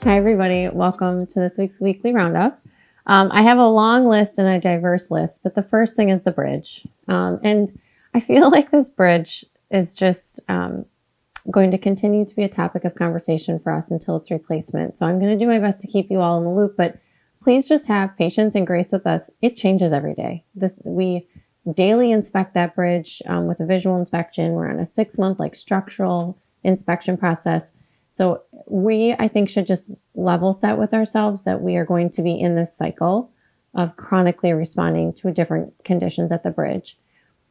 Hi, everybody. Welcome to this week's weekly roundup. I have a long list and a diverse list, but the first thing is the bridge. And I feel like this bridge is just going to continue to be a topic of conversation for us until its replacement. So I'm going to do my best to keep you all in the loop, but please just have patience and grace with us. It changes every day. We daily inspect that bridge with a visual inspection. We're on a 6-month structural inspection process. So I think, should just level set with ourselves that we are going to be in this cycle of chronically responding to different conditions at the bridge.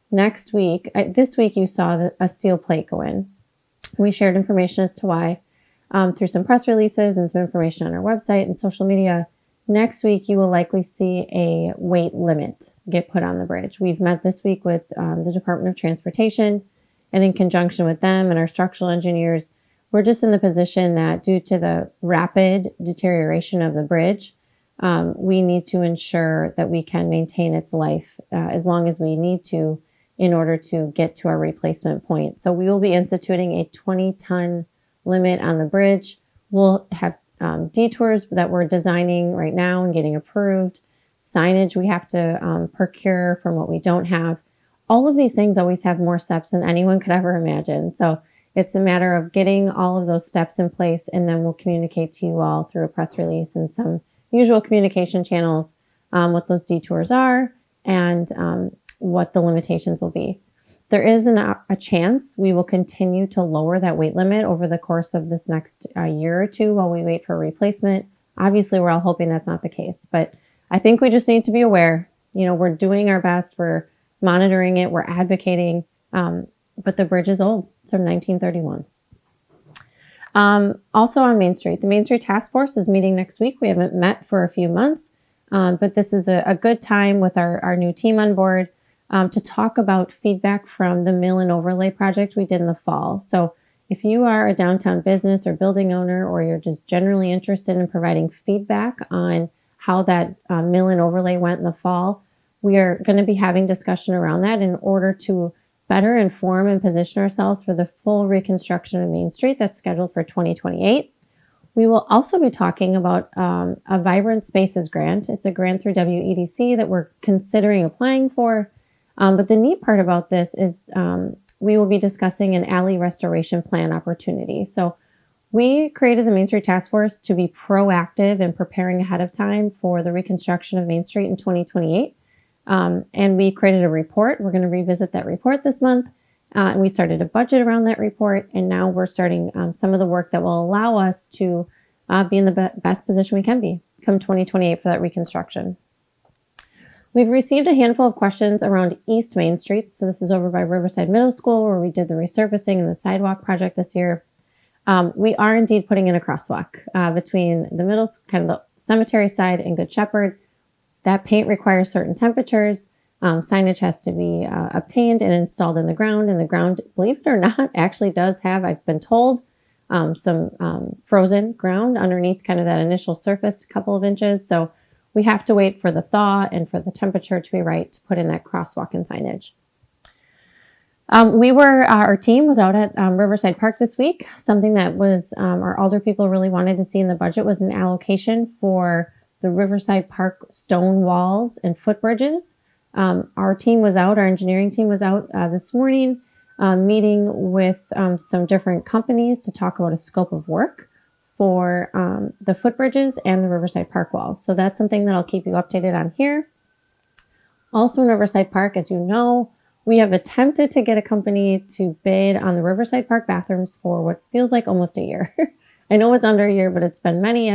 This week you saw a steel plate go in. We shared information as to why through some press releases and some information on our website and social media. Next week, you will likely see a weight limit get put on the bridge. We've met this week with the Department of Transportation, and in conjunction with them and our structural engineers, we're just in the position that due to the rapid deterioration of the bridge, we need to ensure that we can maintain its life as long as we need to in order to get to our replacement point. So we will be instituting a 20-ton limit on the bridge. We'll have detours that we're designing right now and getting approved, signage we have to procure from what we don't have. All of these things always have more steps than anyone could ever imagine. So it's a matter of getting all of those steps in place, and then we'll communicate to you all through a press release and some usual communication channels what those detours are and what the limitations will be. There is a chance we will continue to lower that weight limit over the course of this next year or two while we wait for a replacement. Obviously, we're all hoping that's not the case, but I think we just need to be aware. We're doing our best. We're monitoring it. We're advocating. But the bridge is old. It's from 1931. Also on Main Street, the Main Street Task Force is meeting next week. We haven't met for a few months, but this is a good time with our new team on board to talk about feedback from the mill and overlay project we did in the fall. So if you are a downtown business or building owner, or you're just generally interested in providing feedback on how that mill and overlay went in the fall, we are going to be having discussion around that in order to better inform and position ourselves for the full reconstruction of Main Street that's scheduled for 2028. We will also be talking about a Vibrant Spaces grant. It's a grant through WEDC that we're considering applying for. But the neat part about this is we will be discussing an alley restoration plan opportunity. So we created the Main Street Task Force to be proactive in preparing ahead of time for the reconstruction of Main Street in 2028. And we created a report. We're going to revisit that report this month. And we started a budget around that report. And now we're starting some of the work that will allow us to be in the best position we can be come 2028 for that reconstruction. We've received a handful of questions around East Main Street. So this is over by Riverside Middle School, where we did the resurfacing and the sidewalk project this year. We are indeed putting in a crosswalk between the middle, kind of the cemetery side, and Good Shepherd. That paint requires certain temperatures. Signage has to be obtained and installed in the ground. And the ground, believe it or not, actually does have, I've been told, some frozen ground underneath kind of that initial surface, a couple of inches. So we have to wait for the thaw and for the temperature to be right to put in that crosswalk and signage. Our team was out at Riverside Park this week. Something that was our alder people really wanted to see in the budget was an allocation for the Riverside Park stone walls and footbridges. Our engineering team was out this morning meeting with some different companies to talk about a scope of work for the footbridges and the Riverside Park walls. So that's something that I'll keep you updated on here. Also in Riverside Park, as you know, we have attempted to get a company to bid on the Riverside Park bathrooms for what feels like almost a year. I know it's under a year, but it's been many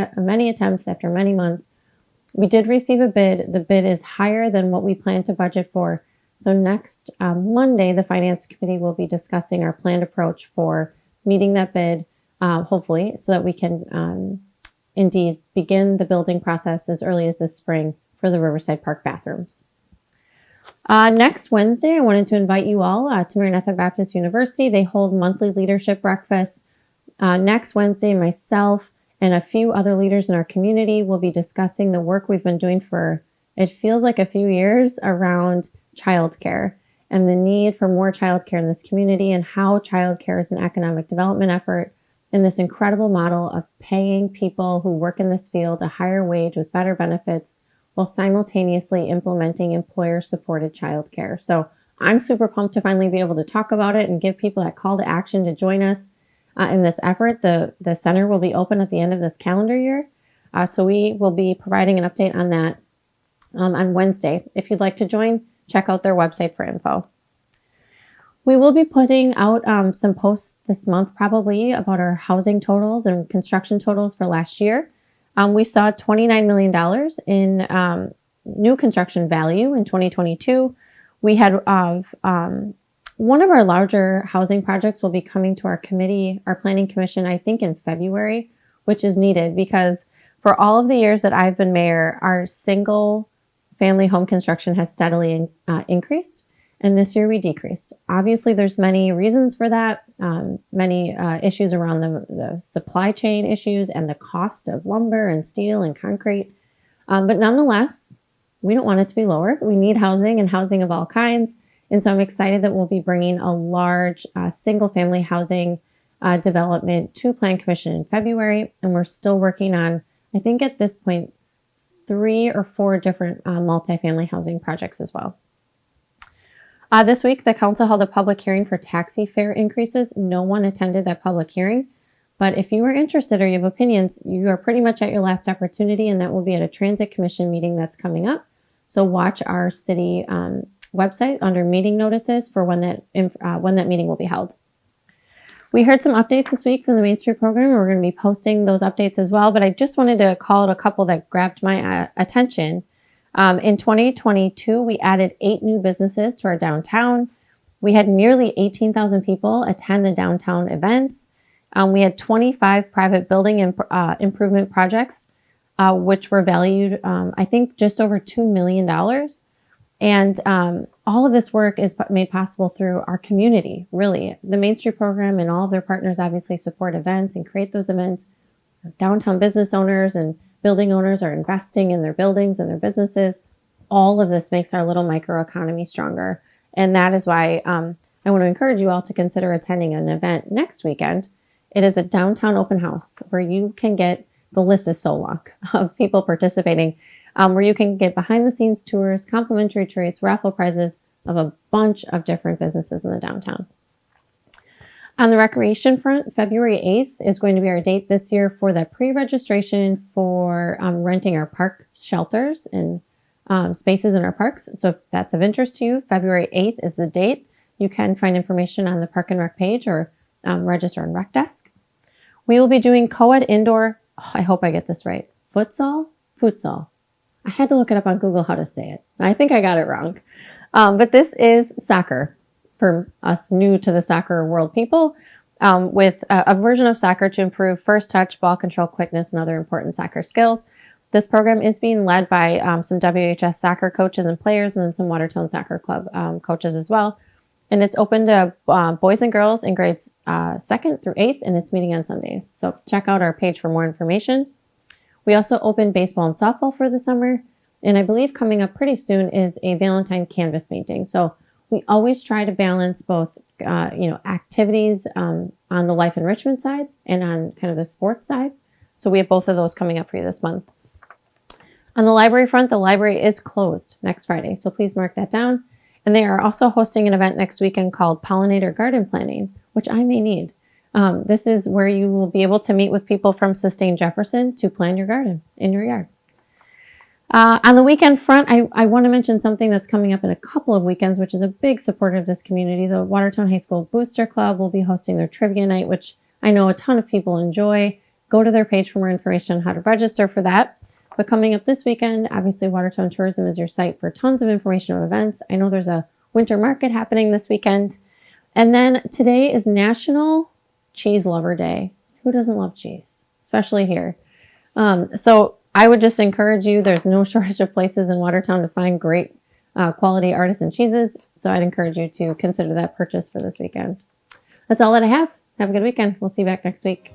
attempts after many months. We did receive a bid. The bid is higher than what we plan to budget for. So next Monday, the Finance Committee will be discussing our planned approach for meeting that bid, hopefully, so that we can indeed begin the building process as early as this spring for the Riverside Park bathrooms. Next Wednesday, I wanted to invite you all to Maranatha Baptist University. They hold monthly leadership breakfasts. Next Wednesday, myself and a few other leaders in our community will be discussing the work we've been doing for, it feels like a few years, around childcare and the need for more childcare in this community and how childcare is an economic development effort in this incredible model of paying people who work in this field a higher wage with better benefits while simultaneously implementing employer-supported childcare. So I'm super pumped to finally be able to talk about it and give people that call to action to join us in this effort. The center will be open at the end of this calendar year. So we will be providing an update on that on Wednesday. If you'd like to join, check out their website for info. We will be putting out some posts this month probably about our housing totals and construction totals for last year. We saw $29 million in new construction value in 2022. We had one of our larger housing projects will be coming to our committee, our planning commission, I think in February, which is needed because for all of the years that I've been mayor, our single family home construction has steadily increased. And this year we decreased. Obviously, there's many reasons for that, many issues around the supply chain issues and the cost of lumber and steel and concrete. But nonetheless, we don't want it to be lower. We need housing and housing of all kinds. And so I'm excited that we'll be bringing a large single family housing development to Plan Commission in February. And we're still working on, I think at this point, 3 or 4 different multifamily housing projects as well. This week, the council held a public hearing for taxi fare increases. No one attended that public hearing, but if you are interested or you have opinions, you are pretty much at your last opportunity, and that will be at a transit commission meeting that's coming up. So watch our city website under meeting notices for when that meeting will be held. We heard some updates this week from the Main Street program, and we're going to be posting those updates as well, but I just wanted to call out a couple that grabbed my attention. In 2022, we added 8 new businesses to our downtown. We had nearly 18,000 people attend the downtown events. We had 25 private building improvement projects, which were valued, I think, just over $2 million. And all of this work is made possible through our community, really. The Main Street program and all of their partners obviously support events and create those events. Downtown business owners and building owners are investing in their buildings and their businesses. All of this makes our little microeconomy stronger. And that is why I want to encourage you all to consider attending an event next weekend. It is a downtown open house where you can get, the list is so long of people participating, where you can get behind the scenes tours, complimentary treats, raffle prizes of a bunch of different businesses in the downtown. On the recreation front, February 8th is going to be our date this year for the pre-registration for renting our park shelters and spaces in our parks. So if that's of interest to you, February 8th is the date. You can find information on the Park and Rec page or register on Rec Desk. We will be doing co-ed indoor, I hope I get this right, futsal. I had to look it up on Google how to say it. I think I got it wrong. But this is soccer. For us new to the soccer world people, with a version of soccer to improve first touch, ball control, quickness, and other important soccer skills. This program is being led by some WHS soccer coaches and players, and then some Watertown Soccer Club coaches as well. And it's open to boys and girls in grades 2nd through 8th, and it's meeting on Sundays. So check out our page for more information. We also opened baseball and softball for the summer, and I believe coming up pretty soon is a Valentine canvas painting. So we always try to balance both, activities on the life enrichment side and on kind of the sports side. So we have both of those coming up for you this month. On the library front, the library is closed next Friday, so please mark that down. And they are also hosting an event next weekend called Pollinator Garden Planning, which I may need. This is where you will be able to meet with people from Sustain Jefferson to plan your garden in your yard. On the weekend front, I want to mention something that's coming up in a couple of weekends, which is a big supporter of this community. The Watertown High School Booster Club will be hosting their trivia night, which I know a ton of people enjoy. Go to their page for more information on how to register for that. But coming up this weekend, obviously Watertown Tourism is your site for tons of information on events. I know there's a winter market happening this weekend. And then today is National Cheese Lover Day. Who doesn't love cheese? Especially here. So I would just encourage you, there's no shortage of places in Watertown to find great quality artisan cheeses. So I'd encourage you to consider that purchase for this weekend. That's all that I have. Have a good weekend. We'll see you back next week.